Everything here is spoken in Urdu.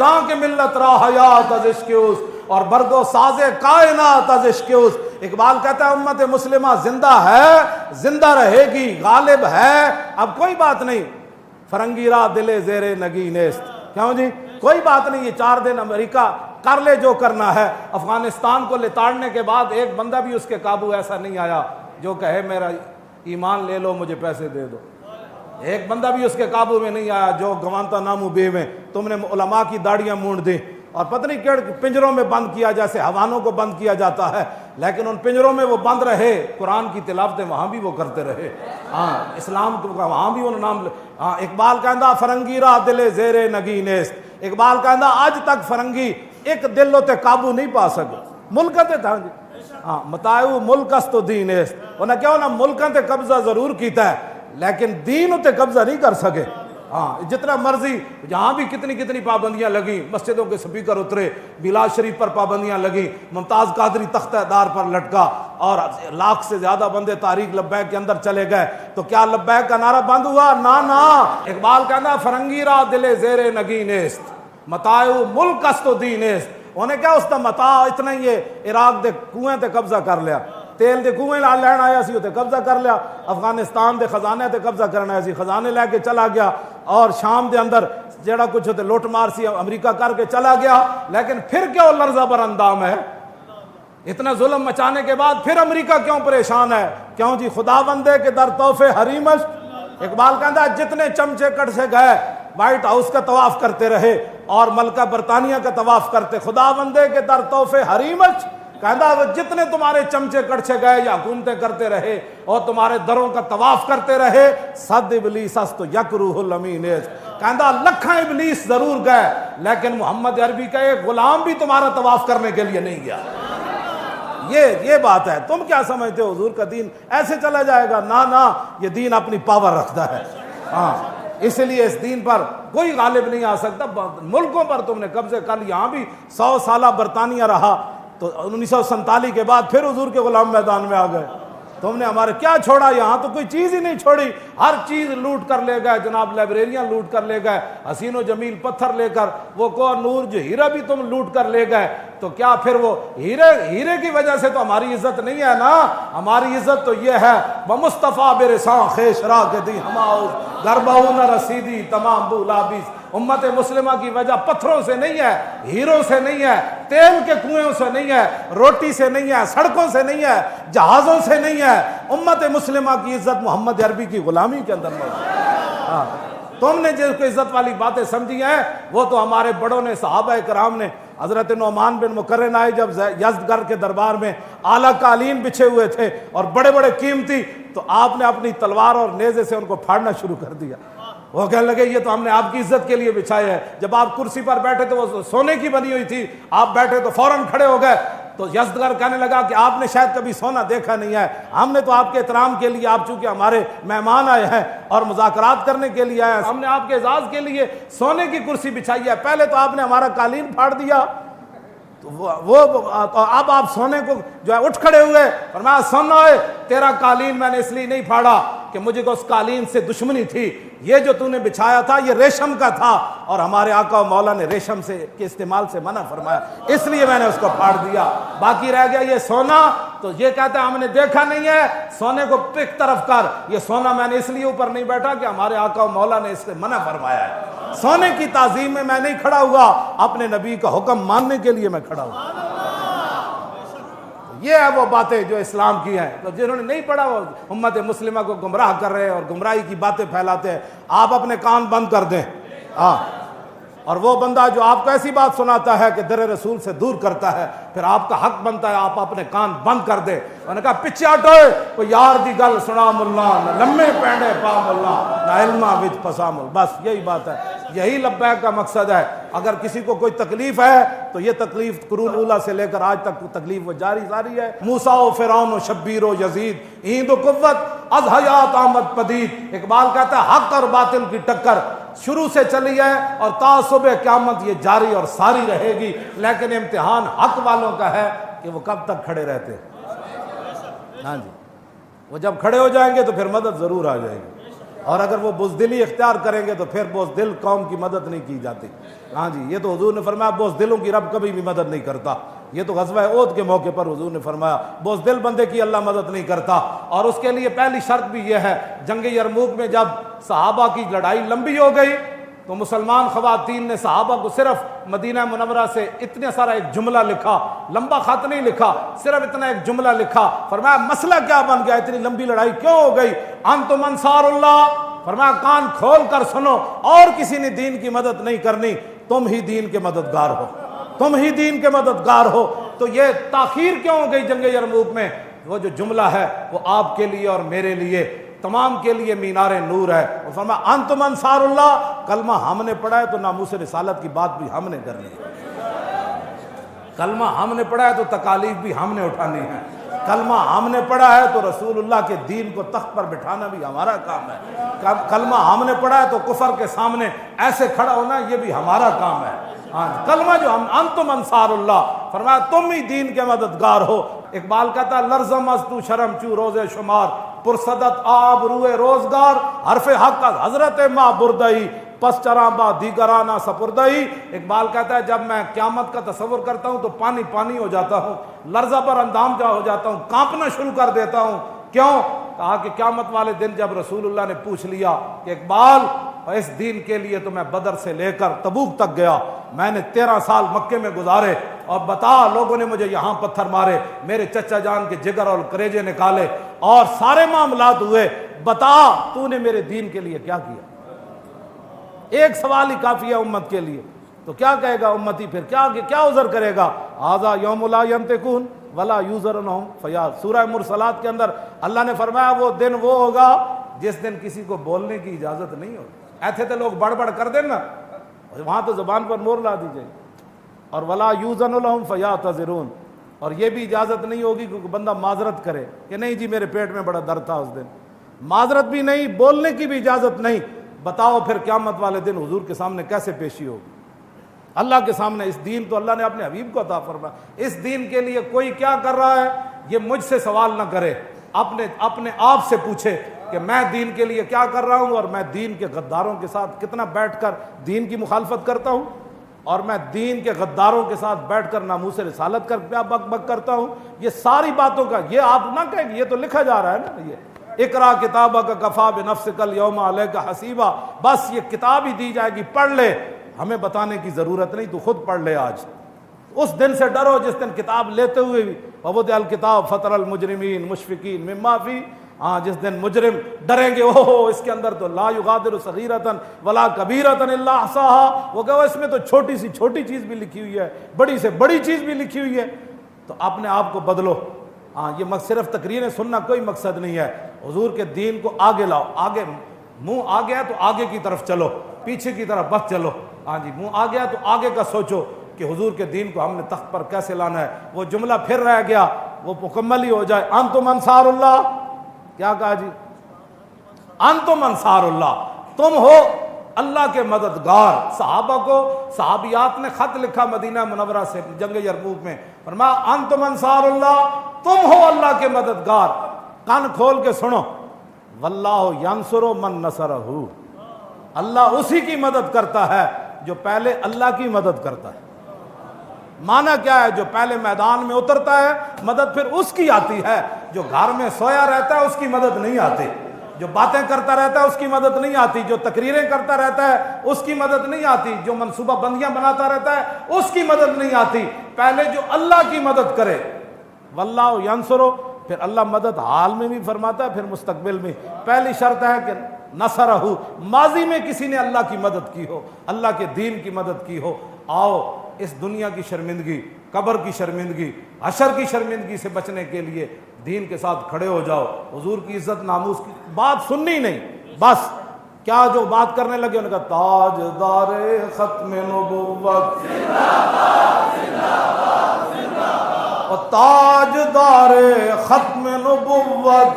زاں کے ملت را حیات از عشق اوس اور برگ و ساز کائنات از عشق اوس۔ اقبال کہتا ہے امت مسلمہ زندہ ہے، زندہ رہے گی، غالب ہے، اب کوئی بات نہیں، فرنگی را دل زیر نگی نیست، کیوں جی کوئی بات نہیں، یہ 4 دن امریکہ کر لے جو کرنا ہے۔ افغانستان کو لتاڑنے کے بعد ایک بندہ بھی اس کے قابو ایسا نہیں آیا جو کہے میرا ایمان لے لو مجھے پیسے دے دو، ایک بندہ بھی اس کے قابو میں نہیں آیا جو گوانتا نامو بے میں تم نے علماء کی داڑیاں مونڈ دیں اور پتہ نہیں کیڑ پنجروں میں بند کیا جیسے حیوانوں کو بند کیا جاتا ہے، لیکن ان پنجروں میں وہ بند رہے، قرآن کی تلاوتیں وہاں بھی وہ کرتے رہے، ہاں اسلام کو وہاں بھی انہوں نام، ہاں اقبال کہندا فرنگی را دل زیر نگی نیست، اقبال کہندا آج تک فرنگی ایک دل تے قابو نہیں پا سکے، ملک تے تھا جی ہاں متاعو ملک است و دین است، انہیں کیا ہونا ملکاں تے قبضہ ضرور کیتا ہے لیکن دین تے قبضہ نہیں کر سکے۔ ہاں جتنا مرضی جہاں بھی کتنی پابندیاں لگیں، مسجدوں کے سپیکر اترے، میلاد شریف پر پابندیاں لگیں، ممتاز قادری تختہ دار پر لٹکا اور 1 لاکھ سے زیادہ بندے تاریخ لبیک کے اندر چلے گئے، تو کیا لبیک کا نعرہ بند ہوا؟ نا۔ اقبال کہنا فرنگی را دل زیر نگی نیست متاعو ملک است و دین است، انہیں کیا اس دا متاع اتنا ہی ہے، عراق دے کنویں تے قبضہ کر لیا، تیل دے کنویں لین آیا سی تے قبضہ کر لیا، افغانستان دے خزانے تے قبضہ کرنا آیا سی، خزانے لے کے چلا گیا، اور شام دے اندر جڑا کچھ ہوتے لوٹ مار سی امریکہ کر کے چلا گیا، لیکن پھر کیوں لرزہ بر اندام ہے؟ اتنا ظلم مچانے کے بعد پھر امریکہ کیوں پریشان ہے؟ کیوں جی خدا بندے کے در تحفے حریمش، اقبال کہتا ہے جتنے چمچے کٹ سے گئے وائٹ ہاؤس کا طواف کرتے رہے اور ملکہ برطانیہ کا طواف کرتے، خدا بندے کے در تحفے حریمش، کہتا ہے جتنے تمہارے چمچے کڑچے گئے یا حکومتیں کرتے رہے اور تمہارے دروں کا طواف کرتے رہے، صد ابلیس است یک روح الامین است، کہتا لکھاں ابلیس ضرور گئے لیکن محمد عربی کا ایک غلام بھی تمہارا طواف کرنے کے لیے نہیں گیا۔ یہ بات ہے، تم کیا سمجھتے ہو حضور کا دین ایسے چلا جائے گا؟ نا، یہ دین اپنی پاور رکھتا ہے، ہاں اس لیے اس دین پر کوئی غالب نہیں آ سکتا۔ ملکوں پر تم نے قبضے کر، یہاں بھی 100 سالہ برطانیہ رہا تو 1947 کے بعد پھر حضور کے غلام میدان میں آ گئے، تم نے ہمارے کیا چھوڑا؟ یہاں تو کوئی چیز ہی نہیں چھوڑی، ہر چیز لوٹ کر لے گئے جناب، لائبریریاں لوٹ کر لے گئے، حسین و جمیل پتھر لے کر، وہ کوہ نور جو ہیرا بھی تم لوٹ کر لے گئے، تو کیا پھر وہ ہیرے کی وجہ سے تو ہماری عزت نہیں ہے نا؟ ہماری عزت تو یہ ہے بمصطفیٰ برساں خیش را کے دی ہماؤز گربہو نہ رسیدی تمام بولابیس۔ امت مسلمہ کی وجہ پتھروں سے نہیں ہے، ہیروں سے نہیں ہے، تیل کے کنویں سے نہیں ہے، روٹی سے نہیں ہے، سڑکوں سے نہیں ہے، جہازوں سے نہیں ہے، امت مسلمہ کی عزت محمد عربی کی غلامی کے اندر موجود ہے۔ ہاں تم نے جس کو عزت والی باتیں سمجھی ہیں وہ تو ہمارے بڑوں نے، صحابہ کرام نے، حضرت نعمان بن مقرن آئے جب یزدگرد کے دربار میں اعلیٰ قالین بچھے ہوئے تھے اور بڑے بڑے قیمتی، تو آپ نے اپنی تلوار اور نیزے سے ان کو پھاڑنا شروع کر دیا، وہ کہنے لگے یہ تو ہم نے آپ کی عزت کے لیے بچھائے ہے، جب آپ کرسی پر بیٹھے تو وہ سونے کی بنی ہوئی تھی، آپ بیٹھے تو فوراً کھڑے ہو گئے، تو یزدگرد کہنے لگا کہ آپ نے شاید کبھی سونا دیکھا نہیں ہے، ہم نے تو آپ کے احترام کے لیے، آپ چونکہ ہمارے مہمان آئے ہیں اور مذاکرات کرنے کے لیے آئے ہیں، ہم نے آپ کے اعزاز کے لیے سونے کی کرسی بچھائی ہے، پہلے تو آپ نے ہمارا قالین پھاڑ دیا، تو اب آپ سونے کو جو ہے اٹھ کھڑے ہوئے، فرمایا سننا ہے تیرا قالین میں نے اس لیے نہیں پھاڑا کہ مجھے کو اس قالین سے دشمنی تھی، یہ جو تو نے بچھایا تھا یہ ریشم کا تھا اور ہمارے آقا و مولا نے ریشم سے کے استعمال سے منع فرمایا، اس لیے میں نے اس کو پھاڑ دیا، باقی رہ گیا یہ سونا، تو یہ کہتا ہے ہم نے دیکھا نہیں ہے، سونے کو پک طرف کر، یہ سونا میں نے اس لیے اوپر نہیں بیٹھا کہ ہمارے آقا و مولا نے اس سے منع فرمایا ہے، سونے کی تعظیم میں نہیں کھڑا ہوا، اپنے نبی کا حکم ماننے کے لیے میں کھڑا ہوا۔ یہ ہے وہ باتیں جو اسلام کی ہیں، تو جنہوں نے نہیں پڑھا وہ امت مسلمہ کو گمراہ کر رہے ہیں اور گمراہی کی باتیں پھیلاتے ہیں، آپ اپنے کان بند کر دیں۔ اور وہ بندہ جو آپ کو ایسی بات سناتا ہے کہ در رسول سے دور کرتا ہے، پھر آپ کا حق بنتا ہے آپ اپنے کان بند کر دیں۔ انہوں نے کہا پیچھے ہٹو، کوئی یار دی گل سنا ملا، نہ لمے پینڈے پا ملا، نہ علمہ وچ پسا مل، بس یہی بات ہے، یہی لبیک کا مقصد ہے۔ اگر کسی کو کوئی تکلیف ہے تو یہ تکلیف قرون اولیٰ سے لے کر آج تک تکلیف وہ جاری ہے۔ موسیٰ و فرعون و شبیر و یزید، ایند و قوت از حیات آمد پدید۔ اقبال کہتا ہے حق اور باطل کی ٹکر شروع سے چلی ہے اور تا صبح قیامت یہ جاری اور ساری رہے گی، لیکن امتحان حق والوں کا ہے کہ وہ کب تک کھڑے رہتے ہیں۔ ہاں جی، وہ جب کھڑے ہو جائیں گے تو پھر مدد ضرور آ جائے گی۔ اور اگر وہ بزدلی اختیار کریں گے تو پھر بزدل قوم کی مدد نہیں کی جاتی. ہاں جی، یہ تو حضور نے فرمایا بزدلوں کی رب کبھی بھی مدد نہیں کرتا. یہ تو غزوہ احد کے موقع پر حضور نے فرمایا بزدل بندے کی اللہ مدد نہیں کرتا. اور اس کے لیے پہلی شرط بھی یہ ہے، جنگ یرموک میں جب صحابہ کی لڑائی لمبی ہو گئی تو مسلمان خواتین نے صحابہ کو صرف مدینہ منورہ سے اتنا سارا ایک جملہ لکھا، لمبا خط نہیں لکھا، صرف اتنا ایک جملہ لکھا. فرمایا مسئلہ کیا بن گیا، اتنی لمبی لڑائی کیوں ہو گئی؟ انتم انصار اللہ. فرمایا کان کھول کر سنو، اور کسی نے دین کی مدد نہیں کرنی، تم ہی دین کے مددگار ہو، تم ہی دین کے مددگار ہو. تو یہ تاخیر کیوں ہو گئی جنگ یرموک میں؟ وہ جو جملہ ہے وہ آپ کے لیے اور میرے لیے تمام کے لیے مینار نور ہے. وہ فرمایا انتم انصار اللہ. کلمہ ہم نے پڑھا ہے تو ناموس رسالت کی بات بھی ہم نے کرنی ہے. کلمہ ہم نے پڑھا ہے تو تکالیف بھی ہم نے اٹھانی ہے. کلمہ ہم نے پڑھا ہے تو رسول اللہ کے دین کو تخت پر بٹھانا بھی ہمارا کام ہے. کلمہ ہم نے پڑھا ہے تو کفر کے سامنے ایسے کھڑا ہونا یہ بھی ہمارا کام ہے. کلمہ جو ہم انتم انصار اللہ، فرمایا تم ہی دین کے مددگار ہو. اقبال کہتا ہے لرزم از تو شرم چو روز شمار، پرصدت آب روئے روزگار، حرف حق از حضرت ماں بردئی، پس چراں با دیگرانہ سپردئی. اقبال کہتا ہے جب میں قیامت کا تصور کرتا ہوں تو پانی پانی ہو جاتا ہوں، لرزہ پر اندام جا ہو جاتا ہوں، کانپنا شروع کر دیتا ہوں. کیوں؟ کہا کہ قیامت والے دن جب رسول اللہ نے پوچھ لیا کہ اقبال اس دین کے لیے تو میں بدر سے لے کر تبوک تک گیا، میں نے 13 سال مکے میں گزارے، اور بتا لوگوں نے مجھے یہاں پتھر مارے، میرے چچا جان کے جگر اور کریجے نکالے اور سارے معاملات ہوئے، بتا تو نے میرے دین کے لیے کیا کیا؟ ایک سوال ہی کافی ہے امت کے لیے. تو کیا کہے گا امتی پھر؟ کیا عذر کرے گا؟ ھذا یوم لا ینطقون ولا یوزر عنہم فیاض. سورہ مرسلات کے اندر اللہ نے فرمایا وہ دن وہ ہوگا جس دن کسی کو بولنے کی اجازت نہیں ہوگی. ایسے تو لوگ بڑھ بڑھ کر دیں نا، وہاں تو زبان پر مور لا دی جائے. اور ولا یوزن لہم فیعتذرون، اور یہ بھی اجازت نہیں ہوگی کہ بندہ معذرت کرے کہ نہیں جی میرے پیٹ میں بڑا درد تھا اس دن. معذرت بھی نہیں، بولنے کی بھی اجازت نہیں. بتاؤ پھر قیامت والے دن حضور کے سامنے کیسے پیشی ہوگی؟ اللہ کے سامنے. اس دین تو اللہ نے اپنے حبیب کو عطا فرمایا. اس دین کے لیے کوئی کیا کر رہا ہے یہ مجھ سے سوال نہ کرے، اپنے آپ سے پوچھے کہ میں دین کے لیے کیا کر رہا ہوں، اور میں دین کے غداروں کے ساتھ کتنا بیٹھ کر دین کی مخالفت کرتا ہوں، اور میں دین کے غداروں کے ساتھ بیٹھ کر ناموس رسالت کر کیا بک بک کرتا ہوں. یہ ساری باتوں کا یہ آپ نہ کہیں، یہ تو لکھا جا رہا ہے نا. یہ اقرا کتابک کفا بنفسک اليوم علیک حسیبا، بس یہ کتاب ہی دی جائے گی، پڑھ لے، ہمیں بتانے کی ضرورت نہیں، تو خود پڑھ لے. آج اس دن سے ڈرو جس دن کتاب لیتے ہوئے بھی ووضع الکتاب فترى المجرمین مشفقین مما فیہ، جس دن مجرم ڈریں گے اوہ اس کے اندر تو لا یغادر صغیرۃ ولا کبیرۃ الا احصاها، وہ کہو اس میں تو چھوٹی سی چھوٹی چیز بھی لکھی ہوئی ہے، بڑی سے بڑی چیز بھی لکھی ہوئی ہے. تو اپنے آپ کو بدلو. یہ صرف تقریریں سننا کوئی مقصد نہیں ہے. حضور کے دین کو آگے لاؤ. آگے منہ آ گیا تو آگے کی طرف چلو، پیچھے کی طرف بس چلو. منہ آ گیا تو آگے کا سوچو کہ حضور کے دین کو ہم نے تخت پر کیسے لانا ہے. وہ جملہ پھر رہ گیا، وہ مکمل ہی ہو جائے. انتم انصار اللہ. کیا کہا جی؟ انتم انصار اللہ، تم ہو اللہ کے مددگار. صحابہ کو صحابیات نے خط لکھا مدینہ منورہ سے جنگ یرموک میں، فرمایا انتم انصار اللہ، تم ہو اللہ کے مددگار. کان کھول کے سنو، واللہ ینصر من نصرہ، اللہ اسی کی مدد کرتا ہے جو پہلے اللہ کی مدد کرتا ہے. معنی کیا ہے؟ جو پہلے میدان میں اترتا ہے مدد پھر اس کی آتی ہے. جو گھر میں سویا رہتا ہے اس کی مدد نہیں آتی. جو باتیں کرتا رہتا ہے اس کی مدد نہیں آتی. جو تقریریں کرتا رہتا ہے اس کی مدد نہیں آتی. جو منصوبہ بندیاں بناتا رہتا ہے اس کی مدد نہیں آتی. پہلے جو اللہ کی مدد کرے، واللہ ینصر، پھر اللہ مدد حال میں بھی فرماتا ہے پھر مستقبل میں. پہلی شرط ہے کہ نصرہ، ماضی میں کسی نے اللہ کی مدد کی ہو، اللہ کے دین کی مدد کی ہو. آؤ اس دنیا کی شرمندگی، قبر کی شرمندگی، حشر کی شرمندگی سے بچنے کے لیے دین کے ساتھ کھڑے ہو جاؤ. حضور کی عزت ناموس کی بات سننی نہیں، بس کیا جو بات کرنے لگے انہوں نے کہا تاجدار ختم نبوت اور تاجدار ختم نبوت